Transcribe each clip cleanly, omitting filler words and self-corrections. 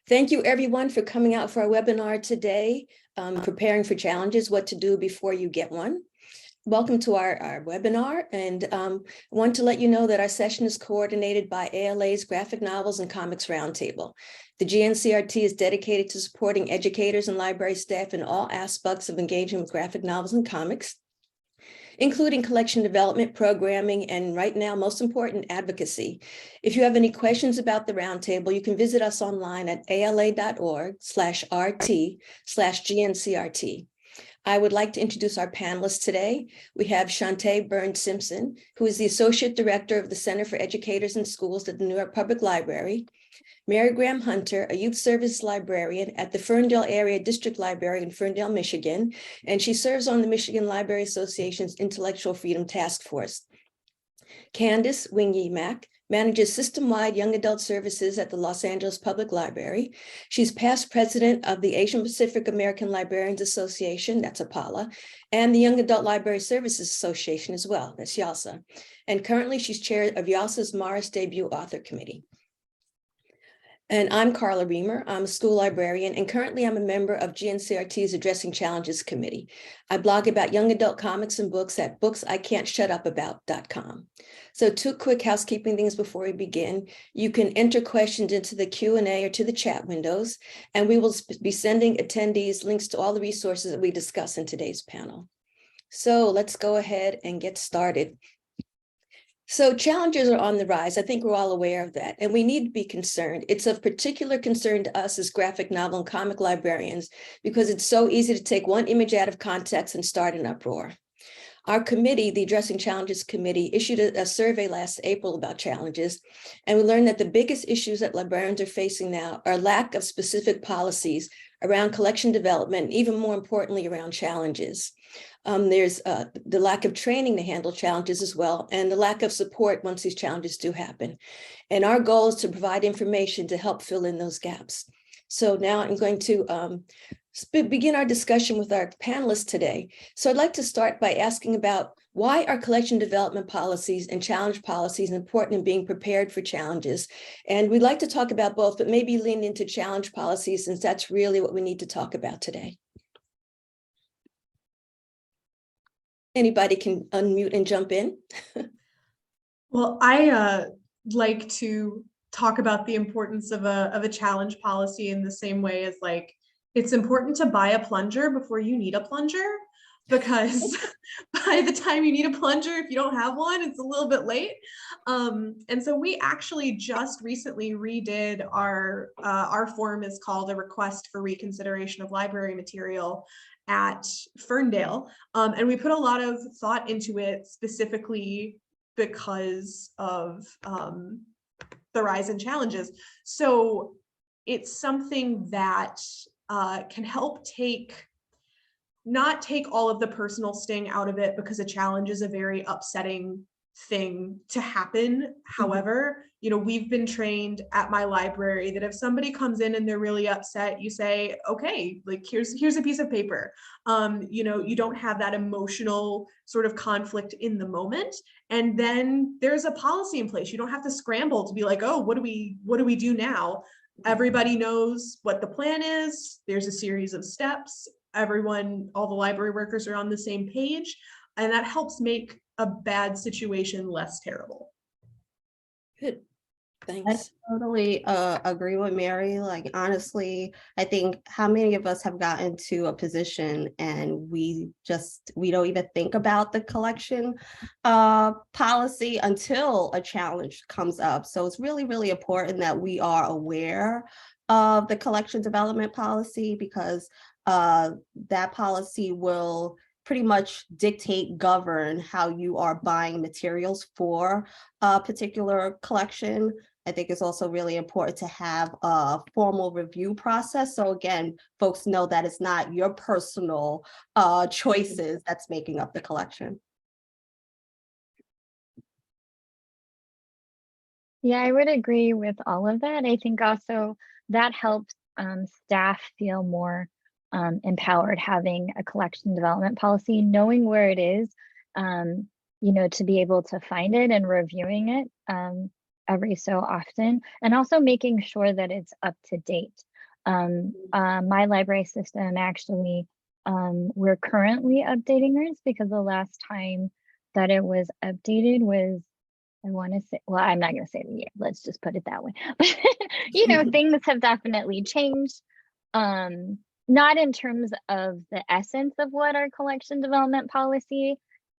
Thank you everyone for coming out for our webinar today, Preparing for Challenges, What to Do Before You Get One. Welcome to our webinar, and I want to let you know that our session is coordinated by ALA's Graphic Novels and Comics Roundtable. The GNCRT is dedicated to supporting educators and library staff in all aspects of engaging with graphic novels and comics, including collection development, programming, and right now, most important, advocacy. If you have any questions about the roundtable, you can visit us online at ala.org/rt/GNCRT. I would like to introduce our panelists today. We have Shantae Burns-Simpson, who is the Associate Director of the Center for Educators and Schools at the New York Public Library. Mary Graham Hunter, a youth service librarian at the Ferndale Area District Library in Ferndale, Michigan, and she serves on the Michigan Library Association's Intellectual Freedom Task Force. Candace Wing-Yee Mack manages system-wide young adult services at the Los Angeles Public Library. She's past president of the Asian Pacific American Librarians Association, that's APALA, and the Young Adult Library Services Association as well, that's YALSA. And currently she's chair of YALSA's Morris Debut Author Committee. And I'm Carla Reamer. I'm a school librarian, and currently I'm a member of GNCRT's Addressing Challenges Committee. I blog about young adult comics and books at booksican'tshutupabout.com. So 2 quick housekeeping things before we begin. You can enter questions into the Q&A or to the chat windows, and we will be sending attendees links to all the resources that we discuss in today's panel. So let's go ahead and get started. So challenges are on the rise. I think we're all aware of that, and we need to be concerned. It's of particular concern to us as graphic novel and comic librarians because it's so easy to take one image out of context and start an uproar. Our committee, the Addressing Challenges Committee, issued a survey last April about challenges, and we learned that the biggest issues that librarians are facing now are lack of specific policies around collection development, and even more importantly, around challenges. There's the lack of training to handle challenges as well, and the lack of support once these challenges do happen. And our goal is to provide information to help fill in those gaps. So now I'm going to begin our discussion with our panelists today. So I'd like to start by asking about why are collection development policies and challenge policies important in being prepared for challenges? And we'd like to talk about both, but maybe lean into challenge policies since that's really what we need to talk about today. Anybody can unmute and jump in. Well, I like to talk about the importance of a challenge policy in the same way as like, it's important to buy a plunger before you need a plunger, because by the time you need a plunger, if you don't have one, it's a little bit late. And so we actually just recently redid our form is called a request for reconsideration of library material at Ferndale. And we put a lot of thought into it specifically because of the rise in challenges. So it's something that can help not take all of the personal sting out of it, because a challenge is a very upsetting thing to happen. However, you know, we've been trained at my library that if somebody comes in and they're really upset, you say, okay, like here's a piece of paper. You know, you don't have that emotional sort of conflict in the moment. And then there's a policy in place. You don't have to scramble to be like, oh, what do we do now? Everybody knows what the plan is. There's a series of steps. Everyone, all the library workers are on the same page, and that helps make a bad situation less terrible. Good, thanks. I totally agree with Mary. Like, honestly, I think how many of us have gotten to a position and we don't even think about the collection policy until a challenge comes up. So it's really, really important that we are aware of the collection development policy, because that policy will pretty much govern how you are buying materials for a particular collection. I think it's also really important to have a formal review process. So again, folks know that it's not your personal choices that's making up the collection. Yeah, I would agree with all of that. I think also that helps staff feel more empowered, having a collection development policy, knowing where it is, you know, to be able to find it and reviewing it. every so often, and also making sure that it's up to date. My library system actually, we're currently updating ours because the last time that it was updated was, I want to say, well, I'm not going to say the year, let's just put it that way. You know, things have definitely changed. Not in terms of the essence of what our collection development policy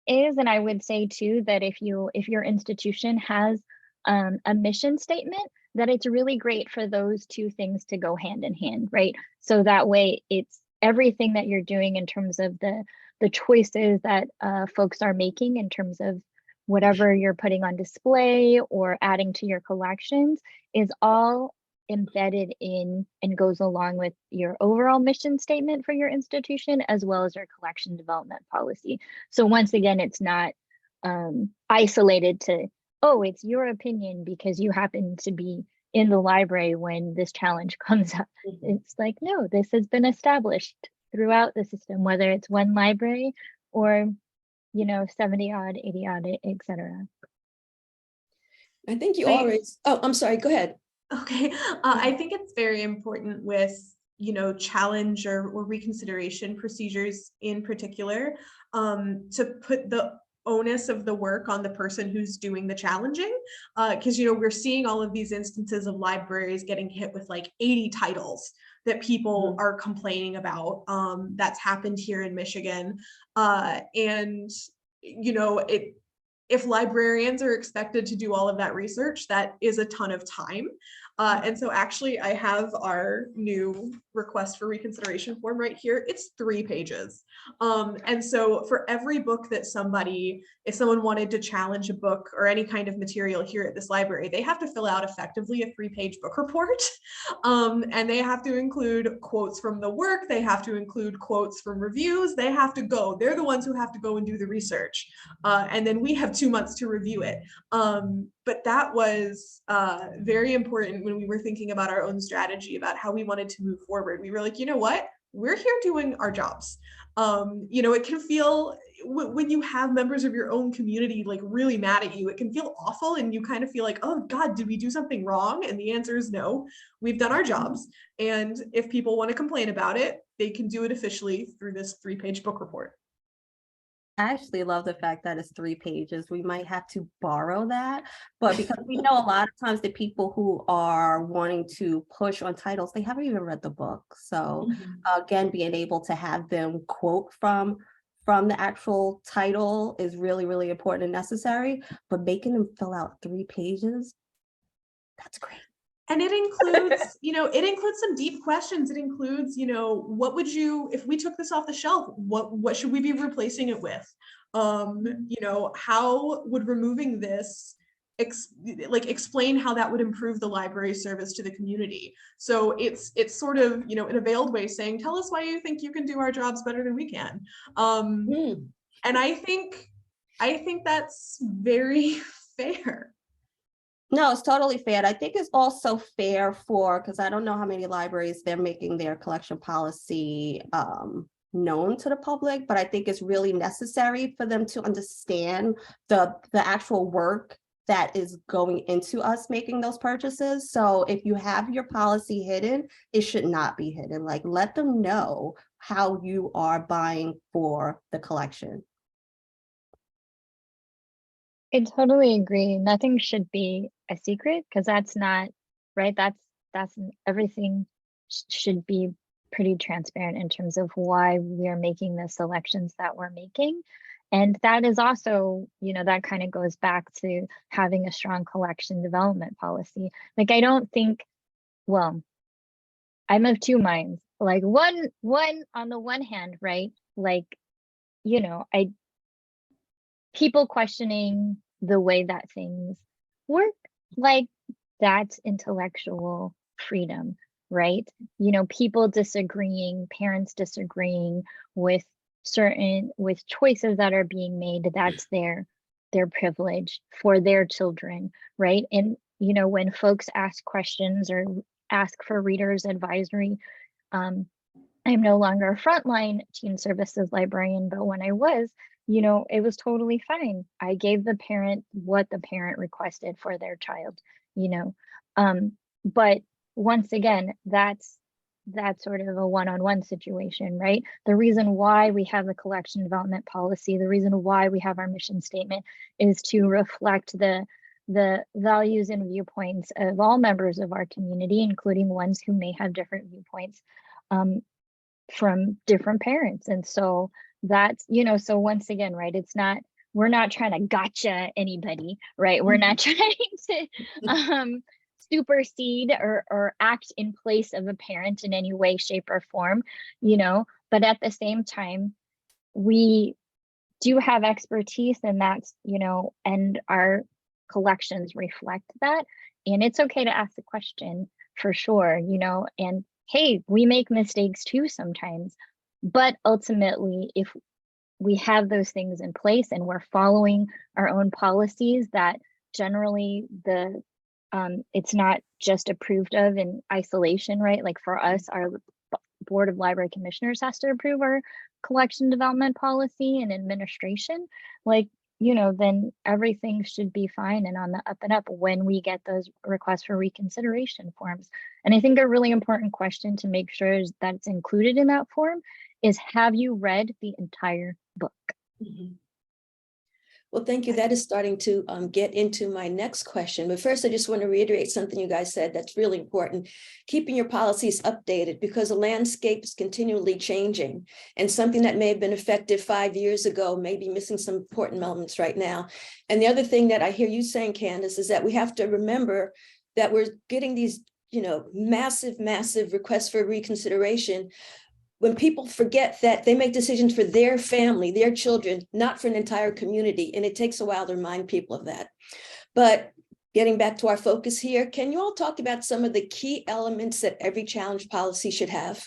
is. And I would say too, that if your institution has a mission statement, that it's really great for those two things to go hand in hand, right? So that way it's everything that you're doing in terms of the choices that folks are making in terms of whatever you're putting on display or adding to your collections is all embedded in and goes along with your overall mission statement for your institution, as well as your collection development policy. So once again, it's not isolated to, oh, it's your opinion because you happen to be in the library when this challenge comes up. It's like, no, this has been established throughout the system, whether it's one library or, you know, 70 odd, 80 odd, etc. I think you always, oh, I'm sorry, go ahead. Okay, I think it's very important with, you know, challenge or reconsideration procedures in particular, to put the onus of the work on the person who's doing the challenging, because, you know, we're seeing all of these instances of libraries getting hit with like 80 titles that people are complaining about. That's happened here in Michigan, and, you know, if librarians are expected to do all of that research, that is a ton of time. And so actually I have our new request for reconsideration form right here. It's 3 pages. And so for every book that if someone wanted to challenge a book or any kind of material here at this library, they have to fill out effectively a 3-page book report. And they have to include quotes from the work. They have to include quotes from reviews. They're the ones who have to go and do the research. And then we have 2 months to review it. But that was very important when we were thinking about our own strategy about how we wanted to move forward. We were like, you know what? We're here doing our jobs. You know, it can feel, when you have members of your own community like really mad at you, it can feel awful, and you kind of feel like, oh God, did we do something wrong? And the answer is no, we've done our jobs. And if people want to complain about it, they can do it officially through this 3-page book report. I actually love the fact that it's 3 pages. We might have to borrow that, but because we know a lot of times the people who are wanting to push on titles, they haven't even read the book. So again, being able to have them quote from the actual title is really, really important and necessary, but making them fill out 3 pages, that's great. And it includes, you know, it includes some deep questions. It includes, you know, what would you, if we took this off the shelf, what should we be replacing it with? You know, how would removing this explain how that would improve the library service to the community? So it's sort of, you know, in a veiled way saying, tell us why you think you can do our jobs better than we can. And I think that's very fair. No, it's totally fair. And I think it's also fair because I don't know how many libraries they're making their collection policy known to the public, but I think it's really necessary for them to understand the actual work that is going into us making those purchases. So if you have your policy hidden, it should not be hidden. Like, let them know how you are buying for the collection. I totally agree. Nothing should be a secret, because that's not right. That's everything should be pretty transparent in terms of why we are making the selections that we're making. And that is also, you know, that kind of goes back to having a strong collection development policy. Like, I don't think, well, I'm of 2 minds. Like, one on the one hand, right? Like, you know, people questioning the way that things work, like, that's intellectual freedom, right? You know, people disagreeing, parents disagreeing with choices that are being made, that's their privilege for their children, right? And, you know, when folks ask questions or ask for readers advisory, I'm no longer a frontline teen services librarian, but when I was, you know, it was totally fine. I gave the parent what the parent requested for their child, you know. But once again, that's sort of a one-on-one situation, right? The reason why we have the collection development policy, the reason why we have our mission statement is to reflect the values and viewpoints of all members of our community, including ones who may have different viewpoints from different parents. And so that's, you know, so once again, right, it's not, we're not trying to gotcha anybody, right? We're not trying to supersede or act in place of a parent in any way, shape, or form, you know, but at the same time, we do have expertise, and that's, you know, and our collections reflect that. And it's okay to ask the question for sure, you know, and hey, we make mistakes too sometimes, but ultimately, if we have those things in place and we're following our own policies, that generally it's not just approved of in isolation, right? Like for us, our Board of Library Commissioners has to approve our collection development policy and administration, like, you know, then everything should be fine and on the up and up when we get those requests for reconsideration forms. And I think a really important question to make sure is that it's included in that form is, have you read the entire book? Mhm. Well, thank you. That is starting to get into my next question. But first, I just want to reiterate something you guys said that's really important. Keeping your policies updated, because the landscape is continually changing, and something that may have been effective 5 years ago may be missing some important elements right now. And the other thing that I hear you saying, Candace, is that we have to remember that we're getting these, you know, massive requests for reconsideration, when people forget that they make decisions for their family, their children, not for an entire community. And it takes a while to remind people of that. But getting back to our focus here, can you all talk about some of the key elements that every challenge policy should have?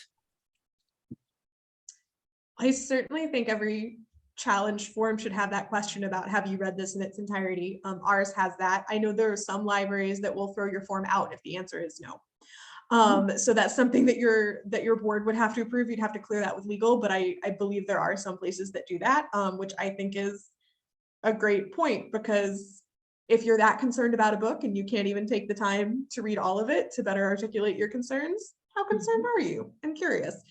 I certainly think every challenge form should have that question about, have you read this in its entirety? Ours has that. I know there are some libraries that will throw your form out if the answer is no. So that's something that your board would have to approve. You'd have to clear that with legal, but I believe there are some places that do that, which I think is a great point, because if you're that concerned about a book and you can't even take the time to read all of it to better articulate your concerns, how concerned are you? I'm curious.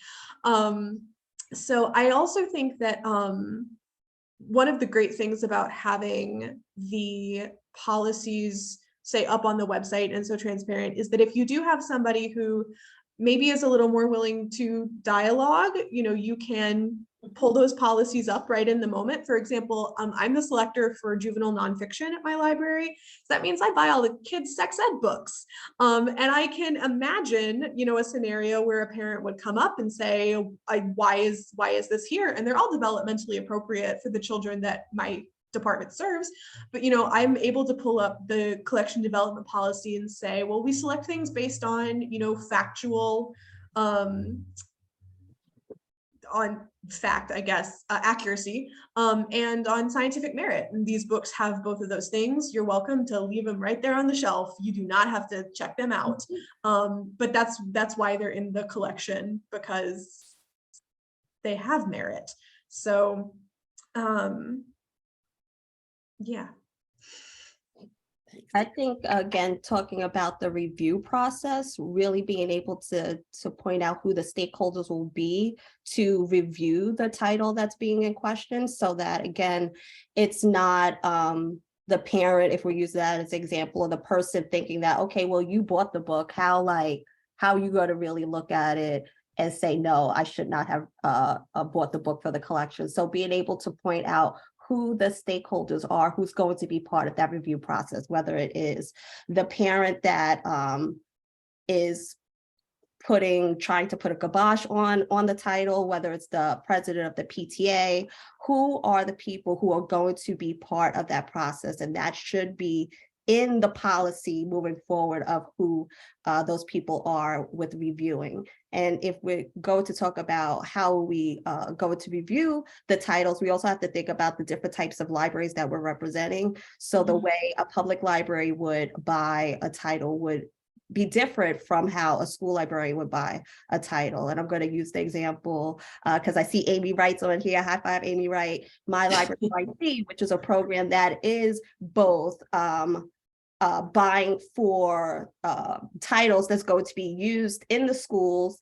So I also think that one of the great things about having the policies say up on the website and so transparent is that if you do have somebody who maybe is a little more willing to dialogue, you know, you can pull those policies up right in the moment. For example, I'm the selector for juvenile nonfiction at my library. So that means I buy all the kids' sex ed books. And I can imagine, you know, a scenario where a parent would come up and say, why is this here? And they're all developmentally appropriate for the children that my department serves, but you know, I'm able to pull up the collection development policy and say, well, we select things based on, you know, factual, on fact, I guess, accuracy, and on scientific merit. And these books have both of those things. You're welcome to leave them right there on the shelf. You do not have to check them out. But that's why they're in the collection, because they have merit. So, yeah. I think, again, talking about the review process, really being able to point out who the stakeholders will be to review the title that's being in question, so that, again, it's not the parent, if we use that as an example, of the person thinking that, okay, well, you bought the book, how are you going to really look at it and say, no, I should not have bought the book for the collection. So being able to point out who the stakeholders are, who's going to be part of that review process, whether it is the parent that is trying to put a kibosh on the title, whether it's the president of the PTA, who are the people who are going to be part of that process. And that should be in the policy moving forward of who those people are with reviewing. And if we go to talk about how we go to review the titles, we also have to think about the different types of libraries that we're representing. So the way a public library would buy a title would be different from how a school librarian would buy a title. And I'm going to use the example because I see Amy Wright's on here. High five, Amy Wright. My Library YC, which is a program that is both buying for titles that's going to be used in the schools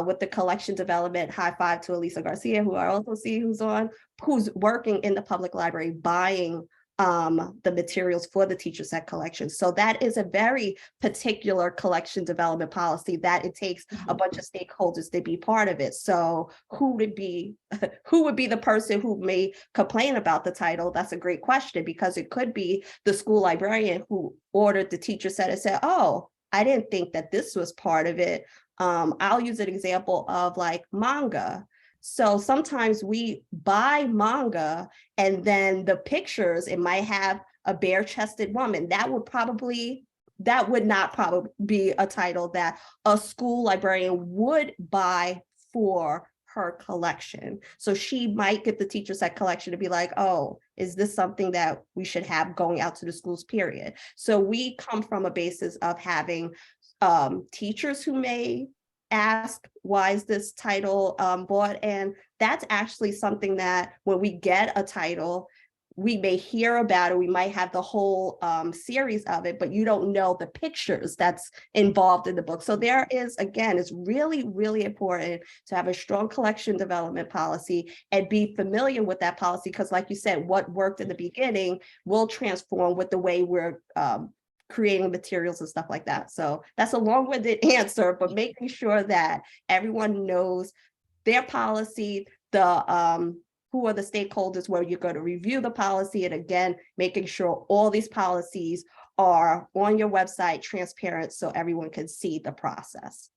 with the collection development. High five to Elisa Garcia, who I also see who's working in the public library buying the materials for the teacher set collection. So that is a very particular collection development policy that it takes a bunch of stakeholders to be part of it. So who would be the person who may complain about the title? That's a great question, because it could be the school librarian who ordered the teacher set and said, oh, I didn't think that this was part of it. I'll use an example of like manga. So sometimes we buy manga and then the pictures, it might have a bare-chested woman. That would not probably be a title that a school librarian would buy for her collection. So she might get the teacher set collection to be like, oh, is this something that we should have going out to the schools, period. So we come from a basis of having teachers who may ask, why is this title bought? And that's actually something that when we get a title, we may hear about it, we might have the whole series of it, but you don't know the pictures that's involved in the book. So there is, again, it's really, really important to have a strong collection development policy and be familiar with that policy, because like you said, what worked in the beginning will transform with the way we're creating materials and stuff like that. So that's a long-winded answer, but making sure that everyone knows their policy, who are the stakeholders where you're going to review the policy, and again, making sure all these policies are on your website, transparent, so everyone can see the process.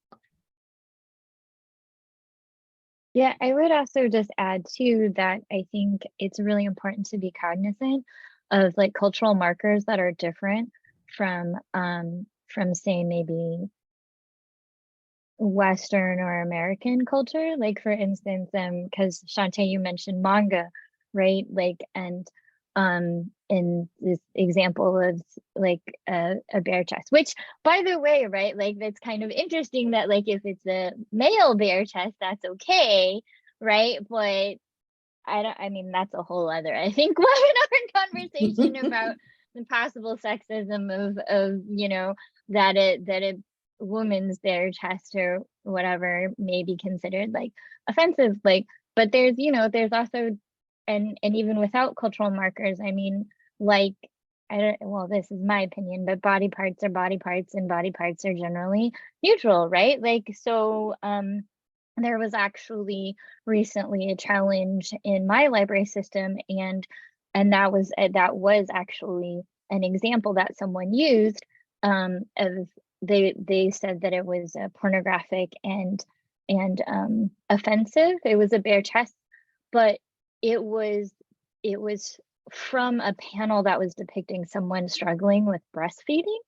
Yeah, I would also just add too that I think it's really important to be cognizant of like cultural markers that are different from say maybe Western or American culture. Like for instance, because Shantae, you mentioned manga, right? Like, and in this example of like a bear chest, which by the way, right, like that's kind of interesting that like if it's a male bear chest, that's okay, right? But I mean, that's a whole other, I think, webinar conversation about the possible sexism of you know, that a woman's bare chest or whatever may be considered like offensive, like, but there's, you know, there's also, and even without cultural markers, I mean, like, well, this is my opinion, but body parts are body parts and body parts are generally neutral, right? Like, so there was actually recently a challenge in my library system, and that was actually an example that someone used of they said that it was pornographic and offensive. It was a bare chest, but it was from a panel that was depicting someone struggling with breastfeeding.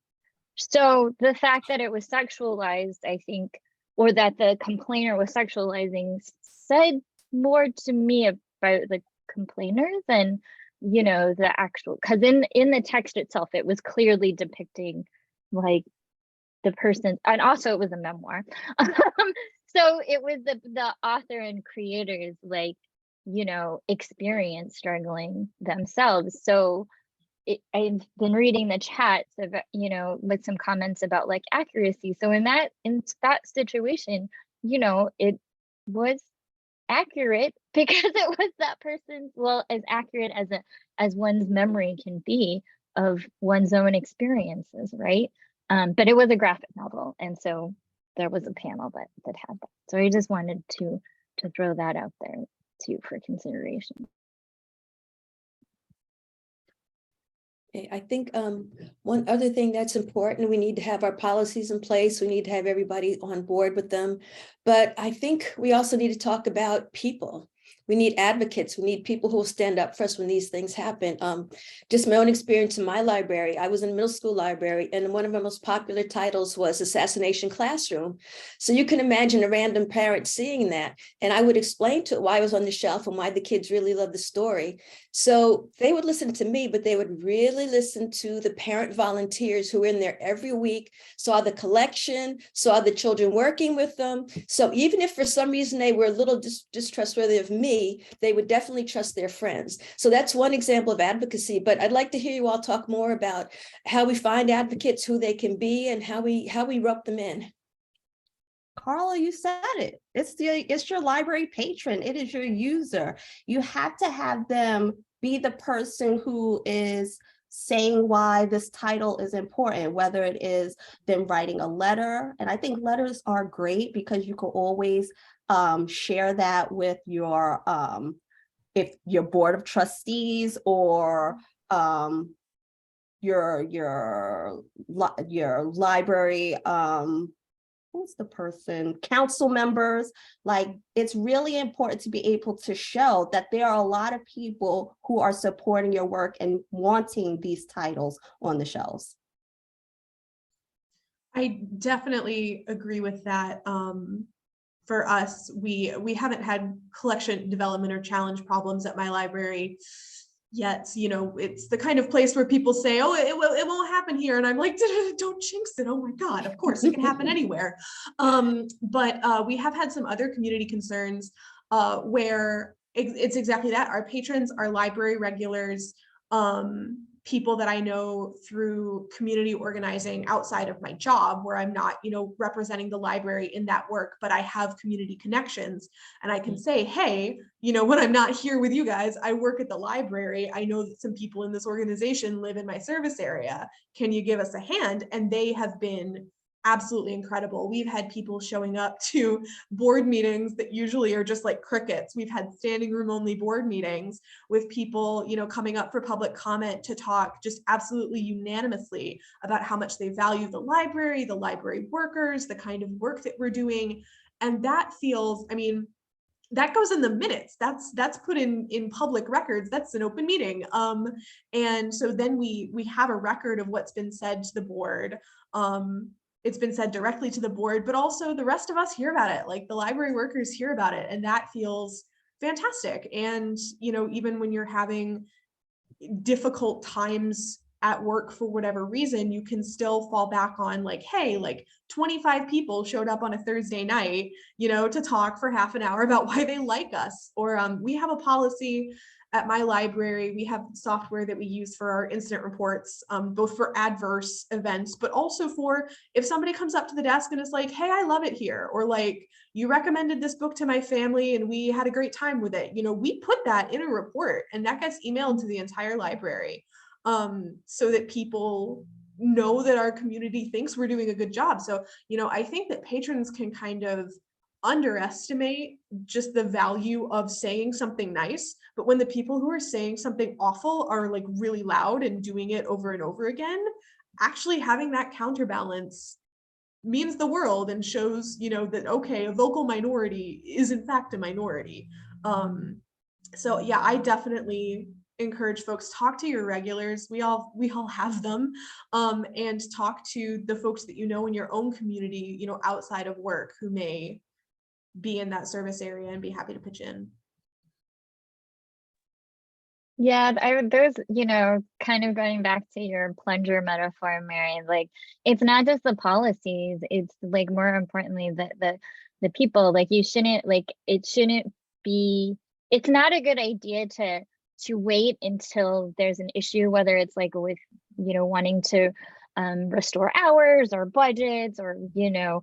So the fact that it was sexualized, I think, or that the complainer was sexualizing, said more to me about the complainer than, you know, the actual, because in the text itself, it was clearly depicting like the person, and also it was a memoir. So it was the author and creators, like, you know, experience struggling themselves. So I've been reading the chats of, you know, with some comments about like accuracy. So in that situation, you know, it was accurate because it was that person's, well, as accurate as one's memory can be of one's own experiences, right? But it was a graphic novel, and so there was a panel that had that. So I just wanted to throw that out there too for consideration. Okay, I think one other thing that's important, we need to have our policies in place. We need to have everybody on board with them. But I think we also need to talk about people. We need advocates. We need people who will stand up for us when these things happen. Just my own experience in my library, I was in middle school library, and one of our most popular titles was Assassination Classroom. So you can imagine a random parent seeing that. And I would explain to it why it was on the shelf and why the kids really loved the story. So they would listen to me, but they would really listen to the parent volunteers who were in there every week, saw the collection, saw the children working with them. So even if for some reason they were a little distrustworthy of me, they would definitely trust their friends. So that's one example of advocacy, but I'd like to hear you all talk more about how we find advocates, who they can be, and how we rope them in. Carla, you said it. It's your library patron. It is your user. You have to have them be the person who is saying why this title is important, whether it is them writing a letter. And I think letters are great because you can always share that with your if your board of trustees or your library who's the person, council members. Like, it's really important to be able to show that there are a lot of people who are supporting your work and wanting these titles on the shelves. I definitely agree with that. For us, we haven't had collection development or challenge problems at my library yet. You know, it's the kind of place where people say, oh, it won't happen here, and I'm like, don't jinx it. Oh my god, of course it can happen anywhere. But we have had some other community concerns where it's exactly that. Our patrons, our library regulars, people that I know through community organizing outside of my job, where I'm not, you know, representing the library in that work, but I have community connections, and I can say, hey, you know, when I'm not here with you guys, I work at the library. I know that some people in this organization live in my service area. Can you give us a hand? And they have been absolutely incredible. We've had people showing up to board meetings that usually are just like crickets. We've had standing room only board meetings with people, you know, coming up for public comment to talk just absolutely unanimously about how much they value the library workers, the kind of work that we're doing. And that feels, I mean, that goes in the minutes. That's put in public records. That's an open meeting. And so then we have a record of what's been said to the board. It's been said directly to the board, but also the rest of us hear about it. Like, the library workers hear about it, and that feels fantastic. And, you know, even when you're having difficult times at work for whatever reason, you can still fall back on, like, hey, like 25 people showed up on a Thursday night, you know, to talk for half an hour about why they like us. Or we have a policy at my library. We have software that we use for our incident reports, both for adverse events, but also for if somebody comes up to the desk and is like, hey, I love it here, or like, you recommended this book to my family and we had a great time with it. You know, we put that in a report, and that gets emailed to the entire library, so that people know that our community thinks we're doing a good job. So, you know, I think that patrons can kind of underestimate just the value of saying something nice, but when the people who are saying something awful are like really loud and doing it over and over again, actually having that counterbalance means the world and shows, you know, that, okay, a vocal minority is in fact a minority. So yeah, I definitely encourage folks, talk to your regulars. We all have them, and talk to the folks that you know in your own community, you know, outside of work, who may be in that service area and be happy to pitch in. Yeah, there's, you know, kind of going back to your plunger metaphor, Mary, like, it's not just the policies, it's like, more importantly, the people. Like, you shouldn't, like, it shouldn't be, it's not a good idea to wait until there's an issue, whether it's like with, you know, wanting to restore hours or budgets or, you know,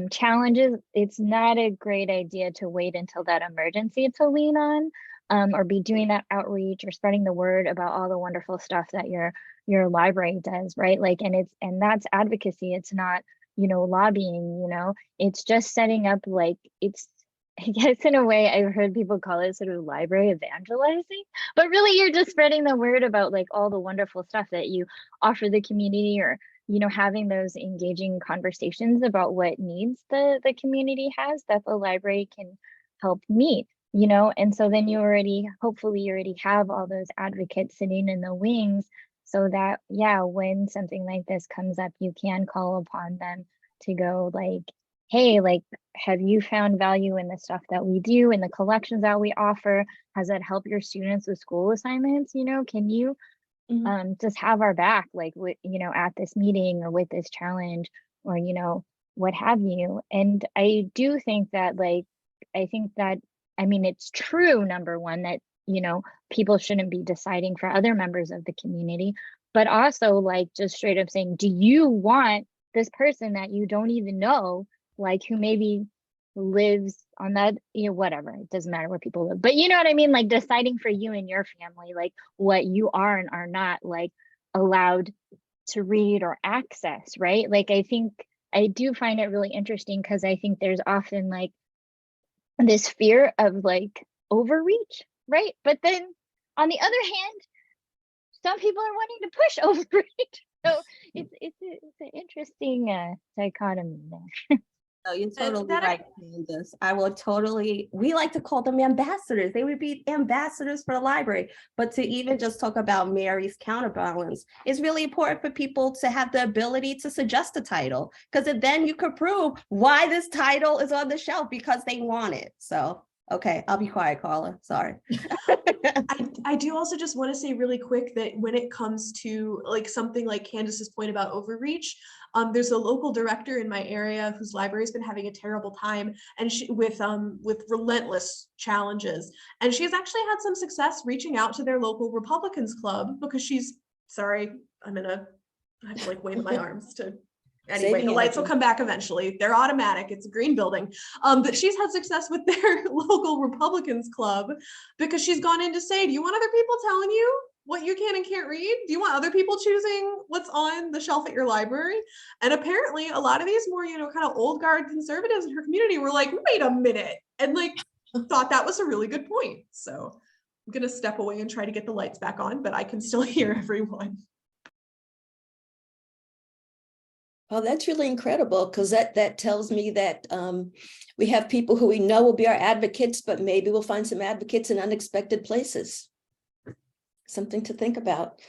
challenges. It's not a great idea to wait until that emergency to lean on. Or be doing that outreach or spreading the word about all the wonderful stuff that your library does, right? Like, and that's advocacy. It's not, you know, lobbying, you know, it's just setting up, like, it's, I guess in a way I've heard people call it sort of library evangelizing, but really you're just spreading the word about like all the wonderful stuff that you offer the community, or, you know, having those engaging conversations about what needs the community has that the library can help meet. You know, and so then hopefully you already have all those advocates sitting in the wings, so that, yeah, when something like this comes up, you can call upon them to go, like, hey, like, have you found value in the stuff that we do, in the collections that we offer? Has that helped your students with school assignments? You know, can you just have our back, like, with, you know, at this meeting or with this challenge, or, you know, what have you? And I do think that, like, I think that, I mean, it's true, number one, that, you know, people shouldn't be deciding for other members of the community, but also, like, just straight up saying, do you want this person that you don't even know, like, who maybe lives on that, you know, whatever, it doesn't matter where people live, but you know what I mean, like, deciding for you and your family, like, what you are and are not, like, allowed to read or access, right? Like, I think I do find it really interesting, because I think there's often, like, this fear of, like, overreach, right? But then on the other hand, some people are wanting to push overreach. So it's an interesting dichotomy there. No, you're totally that- right, Candace. I will totally, we like to call them ambassadors. They would be ambassadors for the library. But to even just talk about Mary's counterbalance, it's really important for people to have the ability to suggest a title, because then you could prove why this title is on the shelf, because they want it. So, okay, I'll be quiet, Carla. Sorry. I do also just want to say really quick that when it comes to like something like Candace's point about overreach, there's a local director in my area whose library's been having a terrible time, and she with relentless challenges, and she's actually had some success reaching out to their local Republicans club, because she's, sorry, I have to like wave my arms to, anyway, the lights will come back eventually. They're automatic. It's a green building. But she's had success with their local Republicans club, because she's gone in to say, do you want other people telling you what you can and can't read? Do you want other people choosing what's on the shelf at your library? And apparently a lot of these more, you know, kind of old guard conservatives in her community were like, wait a minute, and like thought that was a really good point. So I'm going to step away and try to get the lights back on, but I can still hear everyone. Well, that's really incredible, because that tells me that we have people who we know will be our advocates, but maybe we'll find some advocates in unexpected places. Something to think about.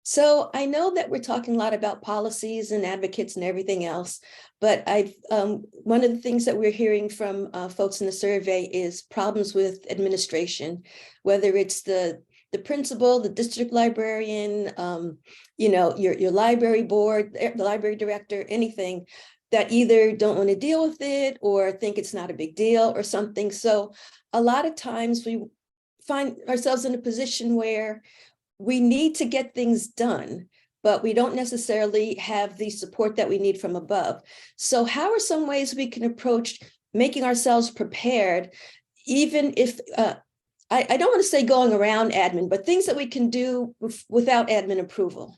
So I know that we're talking a lot about policies and advocates and everything else, but one of the things that we're hearing from folks in the survey is problems with administration, whether it's the principal, the district librarian, you know, your library board, the library director, anything, that either don't want to deal with it or think it's not a big deal or something. So a lot of times we find ourselves in a position where we need to get things done, but we don't necessarily have the support that we need from above. So how are some ways we can approach making ourselves prepared, even if, I don't want to say going around admin, but things that we can do without admin approval?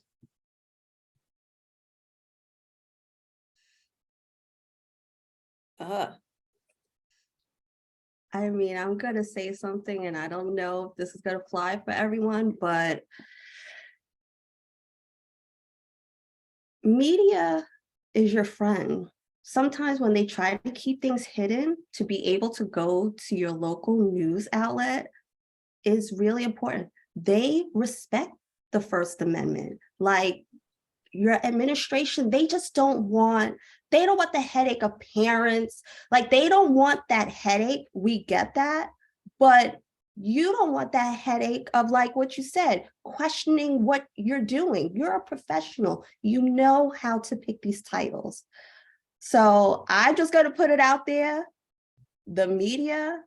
I mean, I'm going to say something, and I don't know if this is going to fly for everyone, but media is your friend. Sometimes when they try to keep things hidden, to be able to go to your local news outlet is really important. They respect the First Amendment. Like, your administration, they don't want the headache of parents. Like, they don't want that headache. We get that, but you don't want that headache of, like what you said, questioning what you're doing. You're a professional. You know how to pick these titles. So I'm just going to put it out there. The media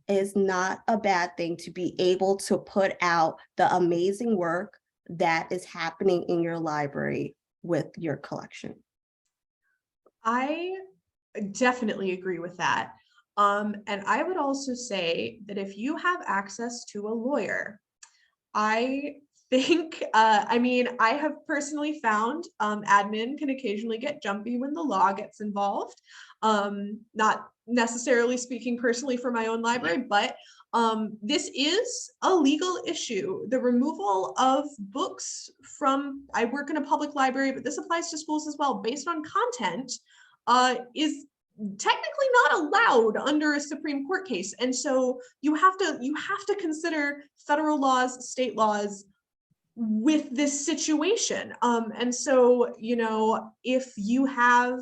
is not a bad thing, to be able to put out the amazing work that is happening in your library with your collection. I definitely agree with that. And I would also say that if you have access to a lawyer, I think, I mean, I have personally found admin can occasionally get jumpy when the law gets involved. Not necessarily speaking personally for my own library, but this is a legal issue. The removal of books from, I work in a public library, but this applies to schools as well, based on content, is technically not allowed under a Supreme Court case. And so you have to consider federal laws, state laws with this situation. And so, you know, if you have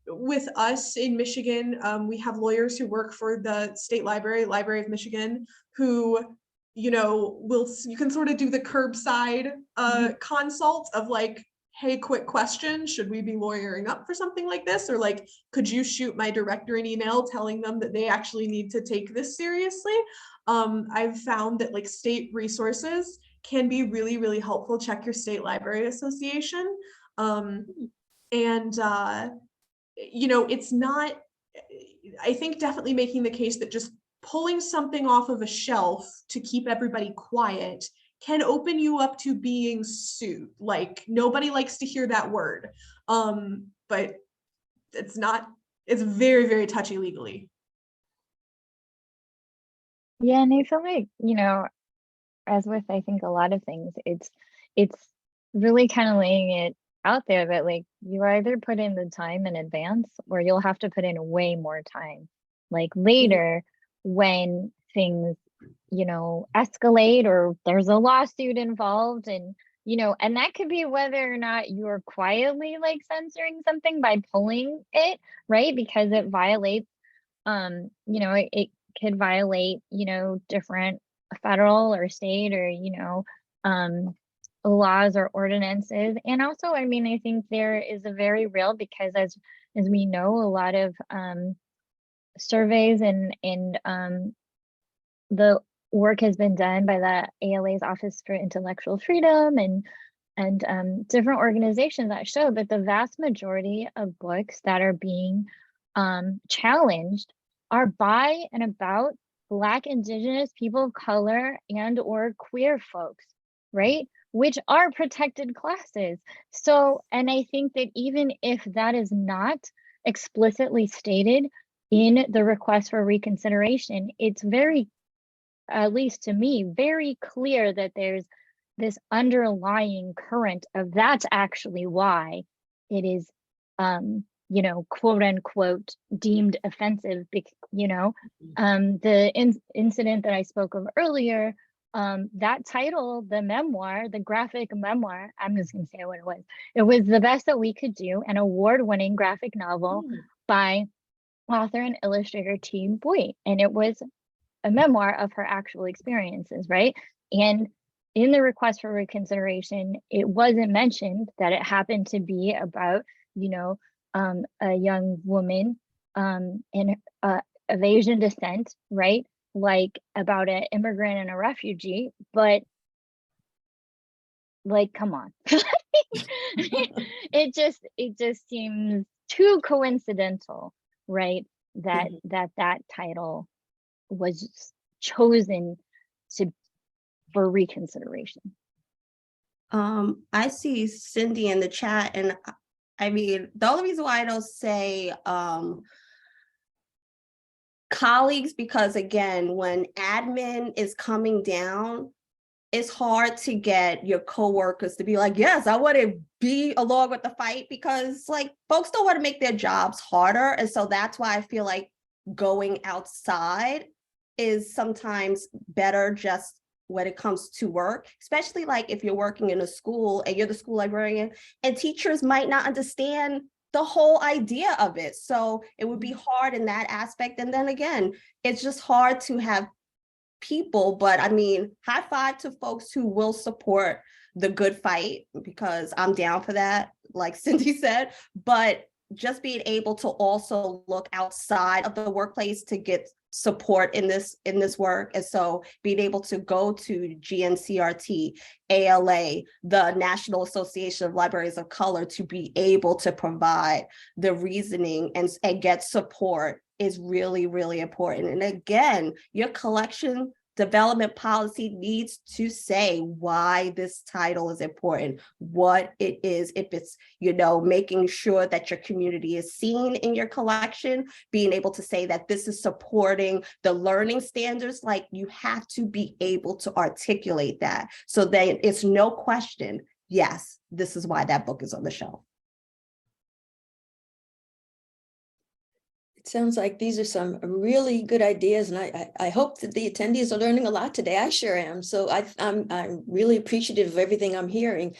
with us in Michigan, we have lawyers who work for the state library, Library of Michigan, who, you know, you can sort of do the curbside consult of like, hey, quick question, should we be lawyering up for something like this? Or like, could you shoot my director an email telling them that they actually need to take this seriously? I've found that like state resources can be really, really helpful. Check your state library association. You know, it's not, I think definitely making the case that just pulling something off of a shelf to keep everybody quiet can open you up to being sued. Like, nobody likes to hear that word. But it's not, it's very, very touchy legally. Yeah, and I feel like, you know, as with I think a lot of things, it's really kind of laying it out there that like you either put in the time in advance or you'll have to put in way more time. Like later when things, you know, escalate or there's a lawsuit involved, and you know, and that could be whether or not you're quietly like censoring something by pulling it, right? Because it violates you know, it could violate, you know, different federal or state or, you know, laws or ordinances. And also, I mean, I think there is a very real, because as we know, a lot of surveys and the work has been done by the ALA's Office for Intellectual Freedom and different organizations that show that the vast majority of books that are being challenged are by and about Black, Indigenous, people of color, and or queer folks, right? Which are protected classes. So, and I think that even if that is not explicitly stated in the request for reconsideration, it's very, at least to me, very clear that there's this underlying current of that's actually why it is, you know, quote unquote, deemed offensive. You know, the incident that I spoke of earlier, that title, the memoir, the graphic memoir, I'm just gonna say what it was. It was The Best That We Could Do, an award-winning graphic novel by author and illustrator T. Boyd. And it was a memoir of her actual experiences, right? And in the request for reconsideration, it wasn't mentioned that it happened to be about, you know, a young woman in of Asian descent, right? Like about an immigrant and a refugee, but like, come on. it just seems too coincidental, right? That that title was chosen for reconsideration. I see Cindy in the chat, and I mean, the only reason why I don't say colleagues, because again, when admin is coming down, it's hard to get your coworkers to be like, yes, I want to be along with the fight, because like folks don't want to make their jobs harder. And so that's why I feel like going outside is sometimes better just when it comes to work, especially like if you're working in a school and you're the school librarian and teachers might not understand the whole idea of it. So it would be hard in that aspect. And then again, it's just hard to have people, but I mean, high five to folks who will support the good fight, because I'm down for that, like Cindy said, but just being able to also look outside of the workplace to get support in this work. And so being able to go to GNCRT, ALA, the National Association of Libraries of Color, to be able to provide the reasoning and get support is really, really important. And again, your collection development policy needs to say why this title is important, what it is, if it's, you know, making sure that your community is seen in your collection, being able to say that this is supporting the learning standards. Like, you have to be able to articulate that so that it's no question, yes, this is why that book is on the shelf. It sounds like these are some really good ideas, and I hope that the attendees are learning a lot today. I sure am. So I'm really appreciative of everything I'm hearing.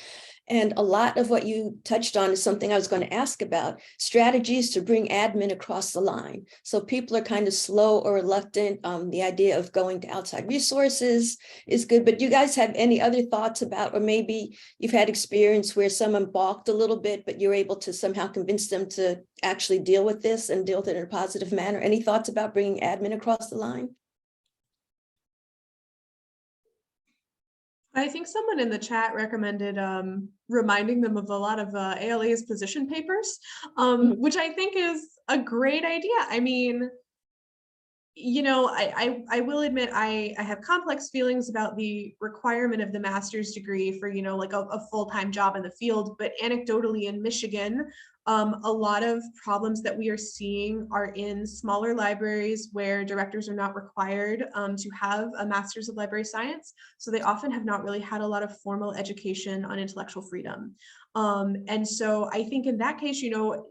And a lot of what you touched on is something I was going to ask about, strategies to bring admin across the line. So people are kind of slow or reluctant. The idea of going to outside resources is good, but do you guys have any other thoughts about, or maybe you've had experience where someone balked a little bit, but you're able to somehow convince them to actually deal with this and deal with it in a positive manner? Any thoughts about bringing admin across the line? I think someone in the chat recommended reminding them of a lot of ALA's position papers, which I think is a great idea. I mean, you know, I will admit I have complex feelings about the requirement of the master's degree for, you know, like a full-time job in the field, but anecdotally in Michigan, a lot of problems that we are seeing are in smaller libraries where directors are not required to have a master's of library science. So they often have not really had a lot of formal education on intellectual freedom. And so I think in that case, you know,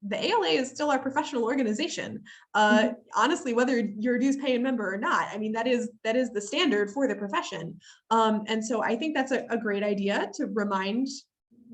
the ALA is still our professional organization. Honestly, whether you're a dues paying member or not, I mean, that is the standard for the profession. And so I think that's a great idea to remind,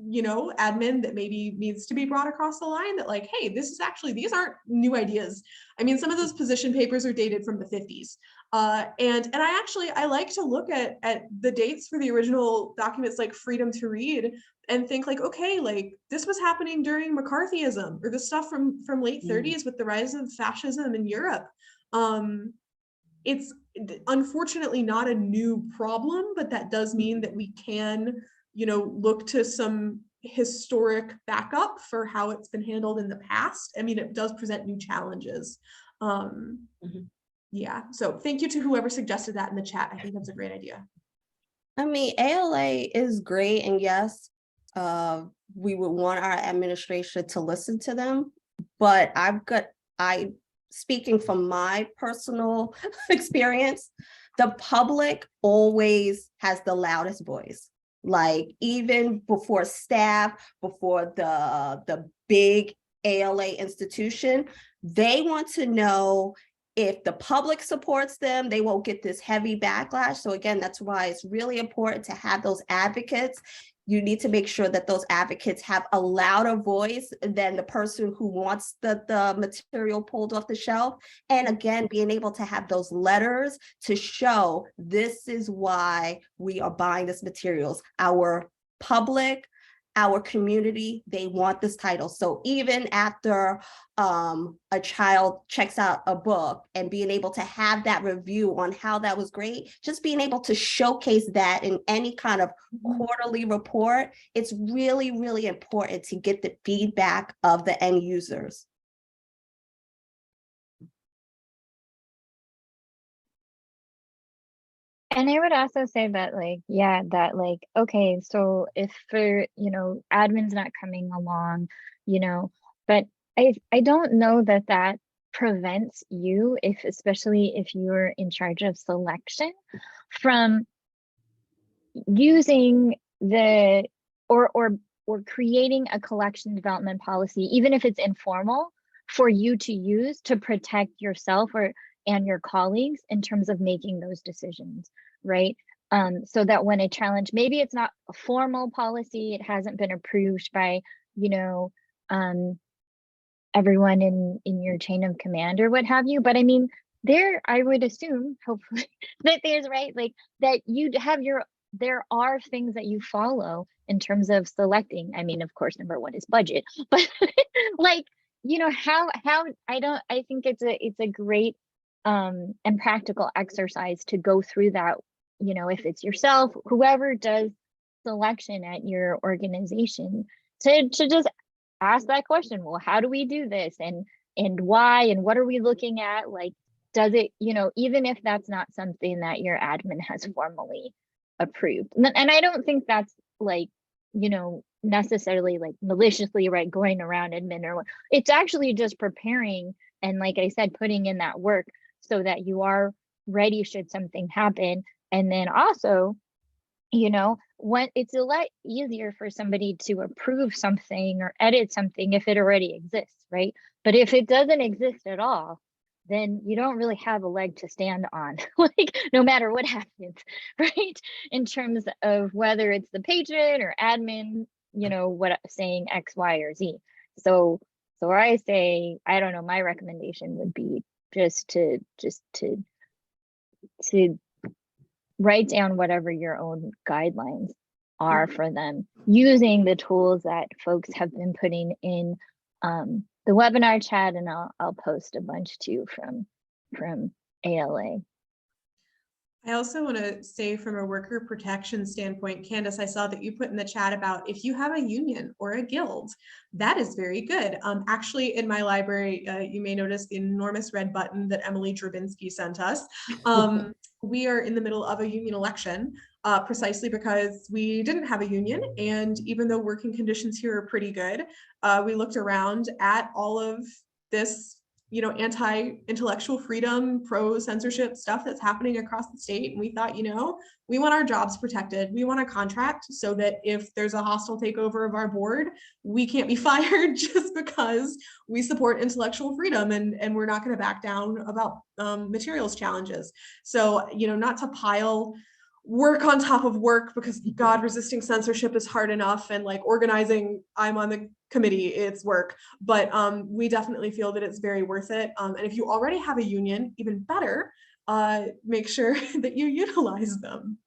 you know, admin that maybe needs to be brought across the line, that like, hey, this is actually, these aren't new ideas. I mean, some of those position papers are dated from the 50s. And I like to look at the dates for the original documents like Freedom to Read and think like, okay, like this was happening during McCarthyism, or the stuff from late 30s with the rise of fascism in Europe. It's unfortunately not a new problem, but that does mean that we can, you know, look to some historic backup for how it's been handled in the past. I mean, it does present new challenges. Yeah, so thank you to whoever suggested that in the chat. I think that's a great idea. I mean, ALA is great, and yes, we would want our administration to listen to them, but speaking from my personal experience, the public always has the loudest voice. Like even before staff, before the big ALA institution, they want to know if the public supports them, they won't get this heavy backlash. So again, that's why it's really important to have those advocates. You need to make sure that those advocates have a louder voice than the person who wants the material pulled off the shelf. And again, being able to have those letters to show this is why we are buying this materials. Our public, our community, they want this title. So even after a child checks out a book and being able to have that review on how that was great, just being able to showcase that in any kind of quarterly report, it's really, really important to get the feedback of the end users. And I would also say that like, yeah, that like, okay, so if for, you know, admin's not coming along, you know, but I don't know that that prevents you, if especially if you're in charge of selection, from using the or creating a collection development policy, even if it's informal, for you to use to protect yourself and your colleagues in terms of making those decisions, right? So that when a challenge, maybe it's not a formal policy, it hasn't been approved by, you know, everyone in your chain of command or what have you, but I mean, there, I would assume, hopefully, that there's, right, like that you have there are things that you follow in terms of selecting. I mean, of course, number one is budget, but like, you know, I think it's a great and practical exercise to go through that, you know, if it's yourself, whoever does selection at your organization, to just ask that question. Well, how do we do this, and why, and what are we looking at? Like, does it, you know, even if that's not something that your admin has formally approved. And I don't think that's like, you know, necessarily like maliciously, right, going around admin or what. It's actually just preparing and, like I said, putting in that work so that you are ready should something happen. And then also, you know, when it's a lot easier for somebody to approve something or edit something if it already exists, right? But if it doesn't exist at all, then you don't really have a leg to stand on, like no matter what happens, right? In terms of whether it's the patron or admin, what saying X, Y, or Z. So I say, I don't know, my recommendation would be just to write down whatever your own guidelines are for them, using the tools that folks have been putting in the webinar chat, and I'll post a bunch too from ALA. I also want to say, from a worker protection standpoint, Candace, I saw that you put in the chat about if you have a union or a guild, that is very good. Actually, in my library, you may notice the enormous red button that Emily Drabinski sent us. We are in the middle of a union election, precisely because we didn't have a union. And even though working conditions here are pretty good, we looked around at all of this anti-intellectual freedom, pro-censorship stuff that's happening across the state. And we thought, we want our jobs protected. We want a contract so that if there's a hostile takeover of our board, we can't be fired just because we support intellectual freedom, and we're not going to back down about materials challenges. So, not to pile work on top of work, because God, resisting censorship is hard enough, and like organizing, I'm on the committee, it's work, but we definitely feel that it's very worth it. And if you already have a union, even better, make sure that you utilize them.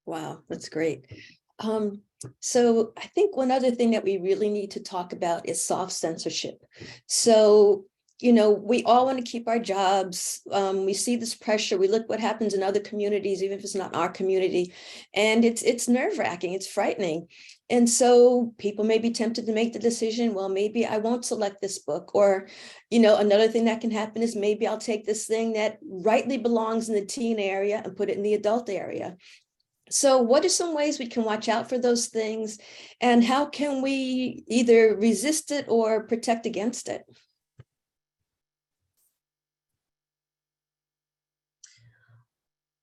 Wow, that's great. So I think one other thing that we really need to talk about is soft censorship. So we all want to keep our jobs. We see this pressure. We look what happens in other communities, even if it's not our community. And it's nerve-wracking, it's frightening. And so people may be tempted to make the decision, well, maybe I won't select this book. Or, another thing that can happen is maybe I'll take this thing that rightly belongs in the teen area and put it in the adult area. So what are some ways we can watch out for those things? And how can we either resist it or protect against it?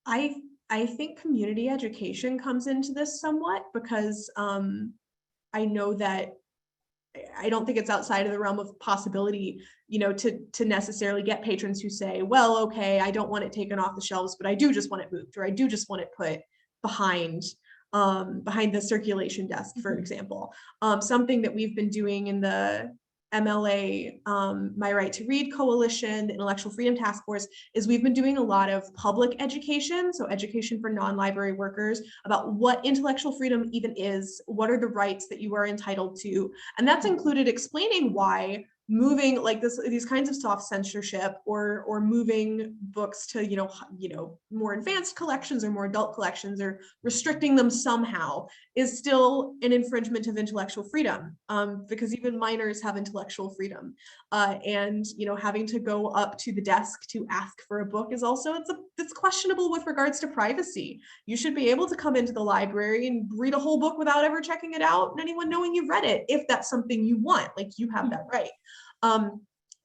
I think community education comes into this somewhat, because I know that I don't think it's outside of the realm of possibility, to necessarily get patrons who say, well, okay, I don't want it taken off the shelves, but I do just want it moved, or I do just want it put behind the circulation desk, for example. Something that we've been doing in the MLA, My Right to Read Coalition, the Intellectual Freedom Task Force, is we've been doing a lot of public education, so education for non-library workers, about what intellectual freedom even is, what are the rights that you are entitled to, and that's included explaining why moving like these kinds of soft censorship, or moving books to more advanced collections or more adult collections, or restricting them somehow, is still an infringement of intellectual freedom, because even minors have intellectual freedom, and having to go up to the desk to ask for a book is also it's questionable with regards to privacy. You should be able to come into the library and read a whole book without ever checking it out and anyone knowing you've read it, if that's something you want. Like, you have that right.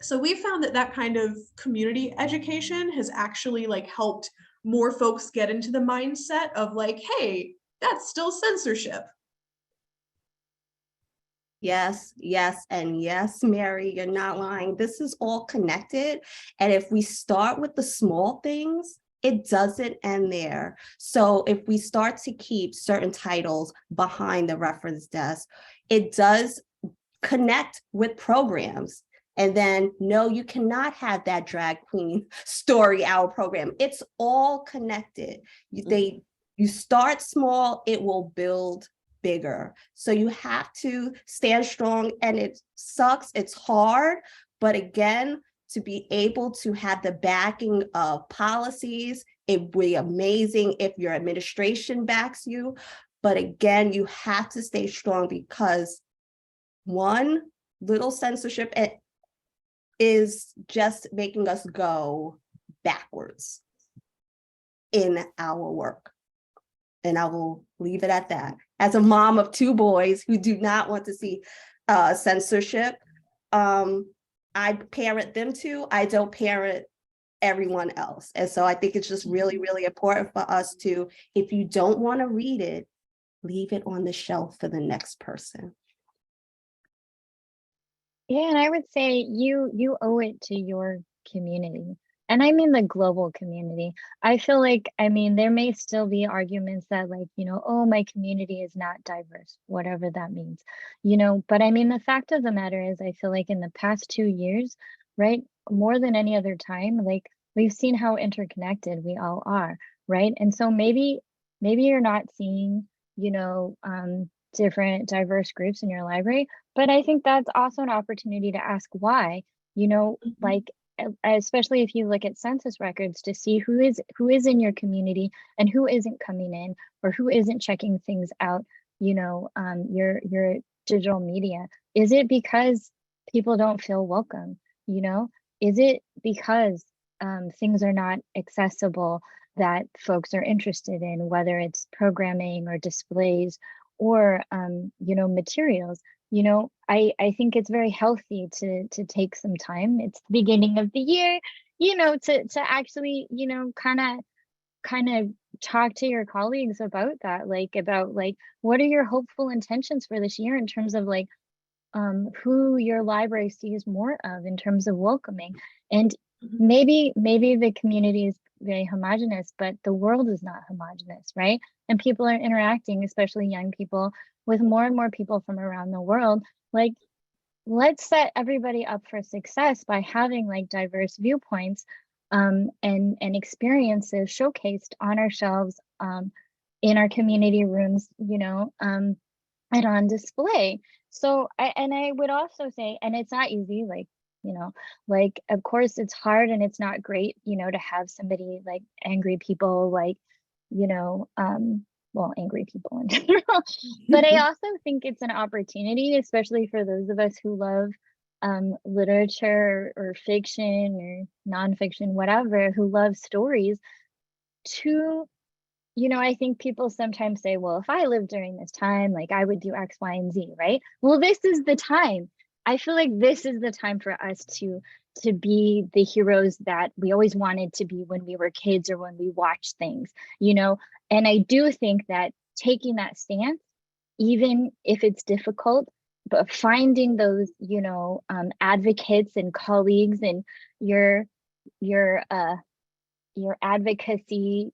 So we found that kind of community education has actually helped more folks get into the mindset of hey, that's still censorship. Yes, and yes, Mary, you're not lying. This is all connected. And if we start with the small things, it doesn't end there. So if we start to keep certain titles behind the reference desk, it does connect with programs. And then, no, you cannot have that drag queen story hour program. It's all connected. You start small, it will build bigger. So you have to stand strong, and it sucks, it's hard, but again, to be able to have the backing of policies, it would be amazing if your administration backs you. But again, you have to stay strong, because one little censorship is just making us go backwards in our work. And I will leave it at that. As a mom of 2 boys who do not want to see censorship, I parent them too. I don't parent everyone else. And so I think it's just really, really important for us to, if you don't want to read it, leave it on the shelf for the next person. Yeah, and I would say you owe it to your community. And I mean the global community. I feel like, I mean, there may still be arguments that like, oh, my community is not diverse, whatever that means, but I mean, the fact of the matter is, I feel like in the past 2 years, right, more than any other time, like we've seen how interconnected we all are, right? And so maybe you're not seeing, different diverse groups in your library, but I think that's also an opportunity to ask why, like especially if you look at census records to see who is in your community and who isn't coming in or who isn't checking things out, your digital media. Is it because people don't feel welcome? Is it because things are not accessible that folks are interested in, whether it's programming or displays or materials? I think it's very healthy to take some time. It's the beginning of the year, to actually, kind of talk to your colleagues about that, about what are your hopeful intentions for this year in terms of who your library sees more of in terms of welcoming. And maybe the community is very homogenous, but the world is not homogenous, right? And people are interacting, especially young people, with more and more people from around the world. Like, let's set everybody up for success by having diverse viewpoints and experiences showcased on our shelves, in our community rooms, and on display. So I would also say, and it's not easy, of course it's hard and it's not great, to have somebody angry people, well, angry people in general. But I also think it's an opportunity, especially for those of us who love literature or fiction or nonfiction, whatever, who love stories, to I think people sometimes say, well, if I lived during this time, I would do X, Y, and Z, right? Well, this is the time. I feel like this is the time for us to be the heroes that we always wanted to be when we were kids or when we watched things, And I do think that taking that stance, even if it's difficult, but finding those, advocates and colleagues and your advocacy,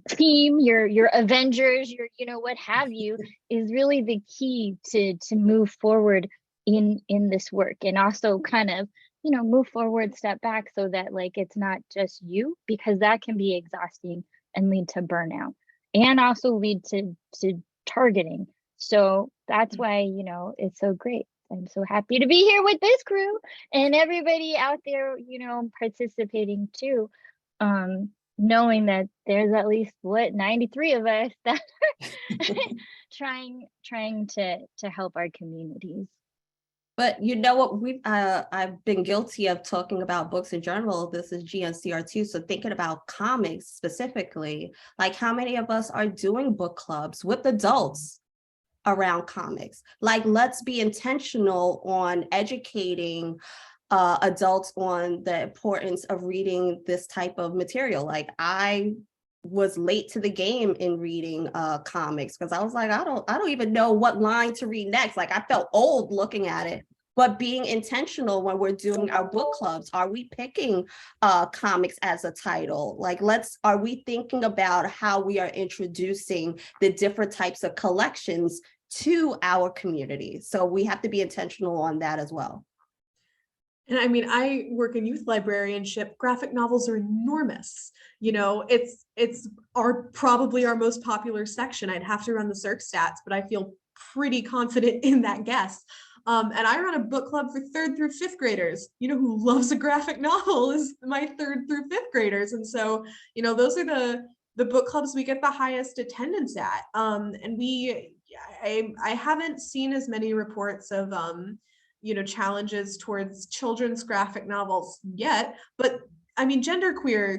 team, your Avengers, your what have you, is really the key to move forward in this work, and also kind of move forward, step back, so that it's not just you, because that can be exhausting and lead to burnout and also lead to targeting. So that's why it's so great. I'm so happy to be here with this crew and everybody out there participating too, knowing that there's at least 93 of us that are trying to help our communities. But you know what, I've been guilty of talking about books in general. This is GNCRT, so thinking about comics specifically, how many of us are doing book clubs with adults around comics? Let's be intentional on educating adults on the importance of reading this type of material. I was late to the game in reading comics because I was like, I don't even know what line to read next. I felt old looking at it. But being intentional when we're doing our book clubs, are we picking comics as a title? Are we thinking about how we are introducing the different types of collections to our community? So we have to be intentional on that as well. And I mean, I work in youth librarianship. Graphic novels are enormous. It's probably our most popular section. I'd have to run the circ stats, but I feel pretty confident in that guess. And I run a book club for 3rd through 5th graders. Who loves a graphic novel is my 3rd through 5th graders. And so, those are the book clubs we get the highest attendance at. And I haven't seen as many reports of challenges towards children's graphic novels yet, but I mean, genderqueer,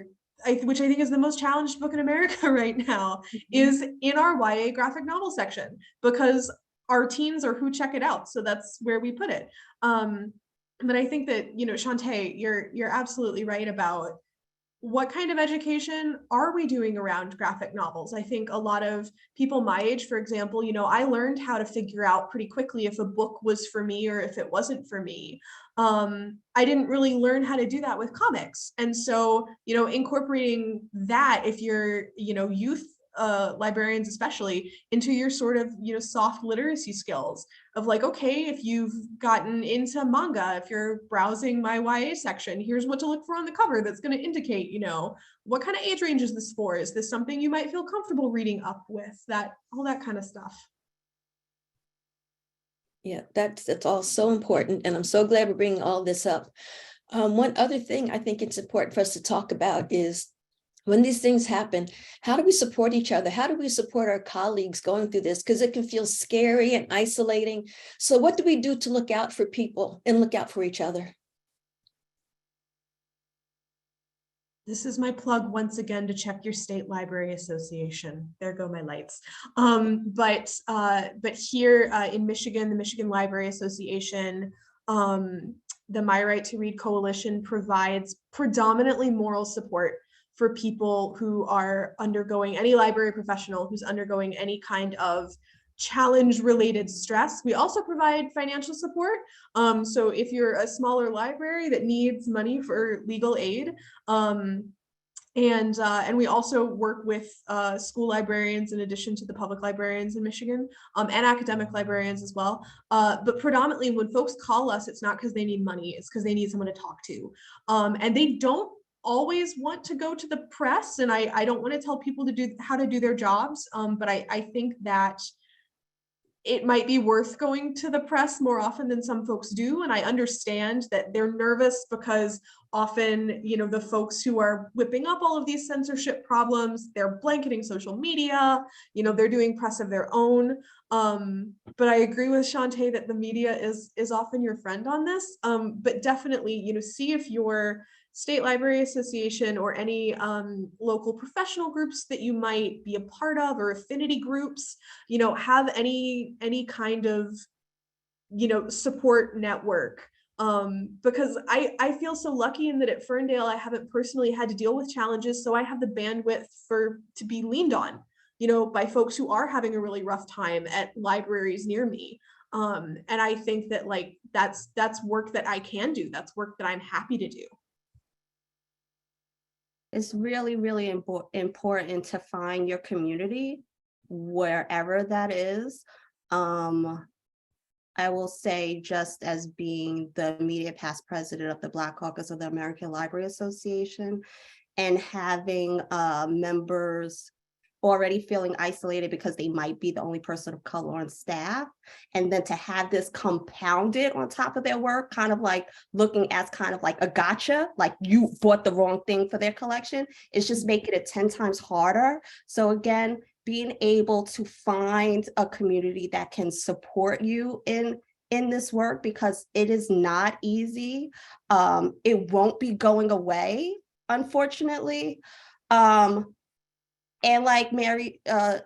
which I think is the most challenged book in America right now, is in our YA graphic novel section, because our teens are who check it out, so that's where we put it. But I think that Shantae, you're absolutely right about what kind of education are we doing around graphic novels? I think a lot of people my age, for example, I learned how to figure out pretty quickly if a book was for me or if it wasn't for me. I didn't really learn how to do that with comics. And so, incorporating that, if you're, youth librarians especially, into your sort of soft literacy skills of like, okay, if you've gotten into manga, if you're browsing my YA section, here's what to look for on the cover that's going to indicate what kind of age range is this for, is this something you might feel comfortable reading up with, that all that kind of stuff. Yeah, that's all so important, and I'm so glad we're bringing all this up. One other thing I think it's important for us to talk about is, when these things happen, how do we support each other? How do we support our colleagues going through this? Because it can feel scary and isolating. So what do we do to look out for people and look out for each other? This is my plug once again to check your state library association. There go my lights. But here in Michigan, the Michigan Library Association, the My Right to Read Coalition provides predominantly moral support for people who are undergoing, any library professional who's undergoing any kind of challenge related stress. We also provide financial support. So if you're a smaller library that needs money for legal aid, and we also work with school librarians in addition to the public librarians in Michigan, and academic librarians as well. But predominantly when folks call us, it's not because they need money, it's because they need someone to talk to. And they don't always want to go to the press, and I don't want to tell people to do how to do their jobs, but I think that it might be worth going to the press more often than some folks do. And I understand that they're nervous because often, the folks who are whipping up all of these censorship problems, they're blanketing social media, they're doing press of their own. But I agree with Shantae that the media is often your friend on this. But definitely, see if your state library association or any local professional groups that you might be a part of, or affinity groups, have any kind of support network. Because I feel so lucky in that at Ferndale I haven't personally had to deal with challenges, so I have the bandwidth to be leaned on by folks who are having a really rough time at libraries near me. And I think that that's work that I can do, that's work that I'm happy to do. It's really, really important to find your community wherever that is. I will say, just as being the immediate past president of the Black Caucus of the American Library Association, and having members already feeling isolated because they might be the only person of color on staff, and then to have this compounded on top of their work, kind of like looking as kind of like a gotcha, like you bought the wrong thing for their collection, is just making it 10 times harder. So again, being able to find a community that can support you in this work, because it is not easy. It won't be going away, unfortunately. And like Mary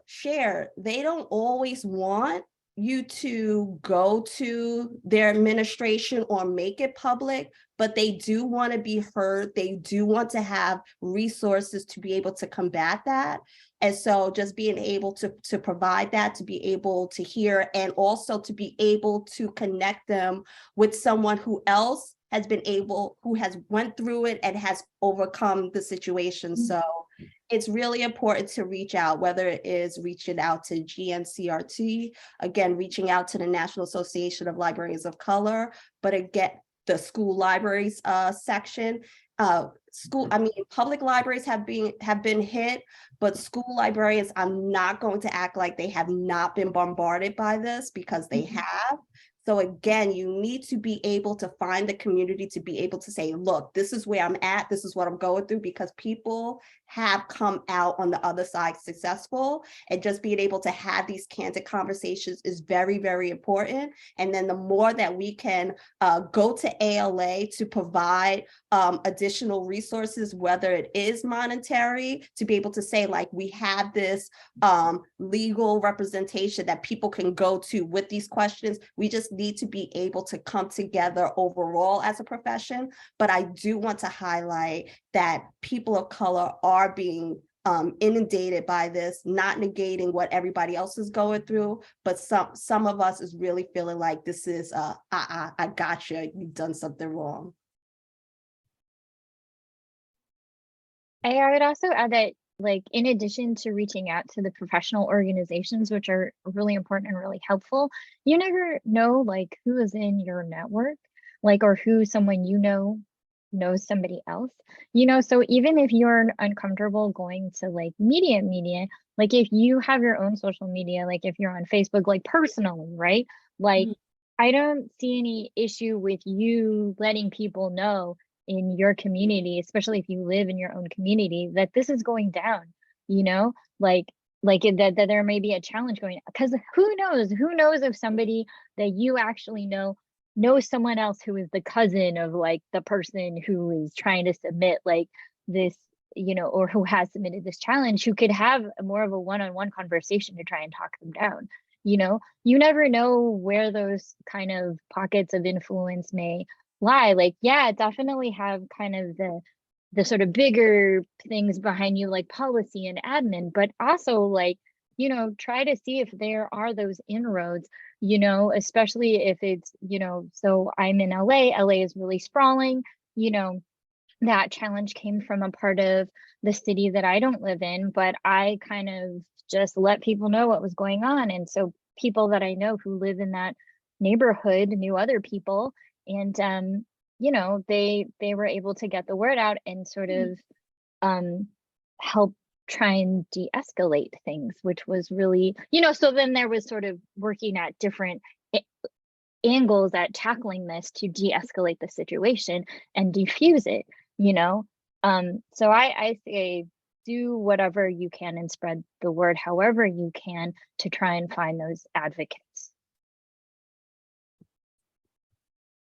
shared, they don't always want you to go to their administration or make it public, but they do want to be heard. They do want to have resources to be able to combat that. And so just being able to provide that, to be able to hear, and also to be able to connect them with someone who else has been able, who has went through it and has overcome the situation. So it's really important to reach out, whether it is reaching out to GNCRT, again, reaching out to the National Association of Librarians of Color, but again, the school libraries section. Public libraries have been hit, but school librarians, I'm not going to act like they have not been bombarded by this, because they have. So again, you need to be able to find the community to be able to say, look, this is where I'm at, this is what I'm going through, because people have come out on the other side successful, and just being able to have these candid conversations is very, very important. And then the more that we can go to ALA to provide additional resources, whether it is monetary, to be able to say, like, we have this legal representation that people can go to with these questions. We just need to be able to come together overall as a profession. But I do want to highlight that people of color are being inundated by this, not negating what everybody else is going through, but some of us is really feeling like this is I gotcha, you've done something wrong. I would also add that, like, in addition to reaching out to the professional organizations, which are really important and really helpful, you never know, like, who is in your network, like, or who someone you know knows somebody else, you know. So even if you're uncomfortable going to like media, like if you have your own social media, like if you're on Facebook, like personally, right? Like, I don't see any issue with you letting people know in your community, especially if you live in your own community, that this is going down, you know, like that there may be a challenge going, because who knows if somebody that you actually knows someone else who is the cousin of like the person who is trying to submit like this, you know, or who has submitted this challenge, who could have more of a one-on-one conversation to try and talk them down. You know, you never know where those kind of pockets of influence may lie. Like, yeah, definitely have kind of the sort of bigger things behind you, like policy and admin, but also like, you know, try to see if there are those inroads, you know, especially if it's, you know, so I'm in LA is really sprawling, you know, that challenge came from a part of the city that I don't live in, but I kind of just let people know what was going on. And so people that I know who live in that neighborhood knew other people, and you know, they were able to get the word out and sort of help try and de-escalate things, which was really, you know, so then there was sort of working at different angles at tackling this to de-escalate the situation and diffuse it, you know. So I say do whatever you can and spread the word however you can to try and find those advocates.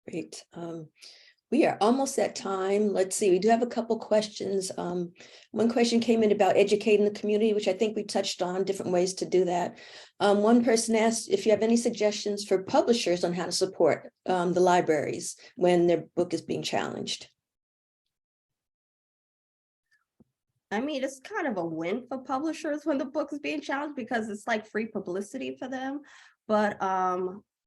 Great. We are almost at time. Let's see, we do have a couple questions. One question came in about educating the community, which I think we touched on different ways to do that. One person asked if you have any suggestions for publishers on how to support the libraries when their book is being challenged. I mean, it's kind of a win for publishers when the book is being challenged because it's like free publicity for them. But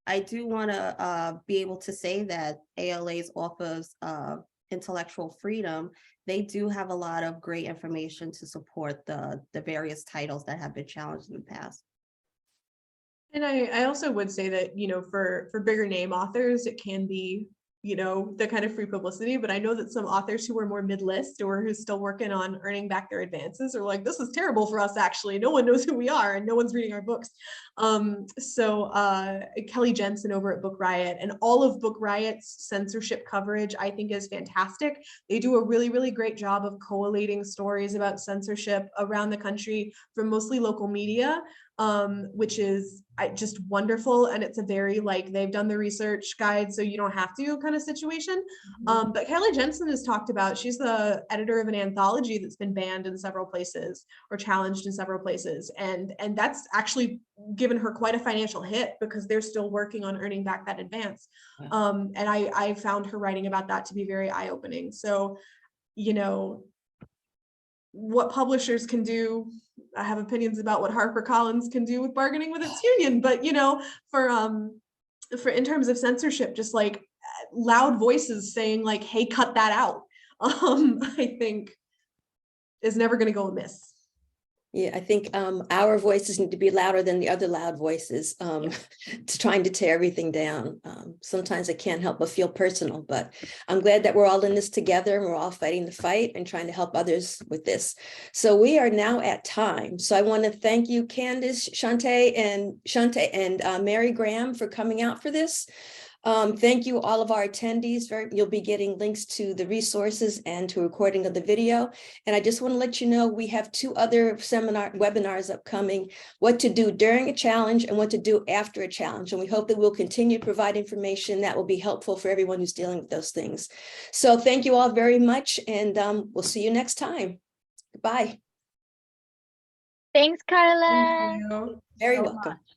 I do want to be able to say that ALA's offers intellectual freedom. They do have a lot of great information to support the various titles that have been challenged in the past. And I also would say that, you know, for bigger name authors, it can be, you know, the kind of free publicity, but I know that some authors who are more mid-list or who's still working on earning back their advances are like, this is terrible for us, actually. No one knows who we are and no one's reading our books. So Kelly Jensen over at Book Riot, and all of Book Riot's censorship coverage, I think, is fantastic. They do a really, really great job of collating stories about censorship around the country from mostly local media, which is just wonderful. And it's a very, like, they've done the research guide, so you don't have to kind of situation. But Kelly Jensen has talked about, she's the editor of an anthology that's been banned in several places or challenged in several places. And that's actually given her quite a financial hit because they're still working on earning back that advance. And I found her writing about that to be very eye-opening. So, you know, what publishers can do, I have opinions about what HarperCollins can do with bargaining with its union, but, you know, for in terms of censorship, just like loud voices saying like, hey, cut that out, I think is never going to go amiss. Yeah, I think our voices need to be louder than the other loud voices to trying to tear everything down. Sometimes I can't help but feel personal, but I'm glad that we're all in this together and we're all fighting the fight and trying to help others with this. So we are now at time. So I want to thank you, Candace, Shante, and Mary Graham for coming out for this. Thank you, all of our attendees. You'll be getting links to the resources and to a recording of the video. And I just want to let you know, we have 2 other webinars upcoming, what to do during a challenge and what to do after a challenge. And we hope that we'll continue to provide information that will be helpful for everyone who's dealing with those things. So thank you all very much, and we'll see you next time. Bye. Thanks, Carla. Thank you. Very so welcome. much.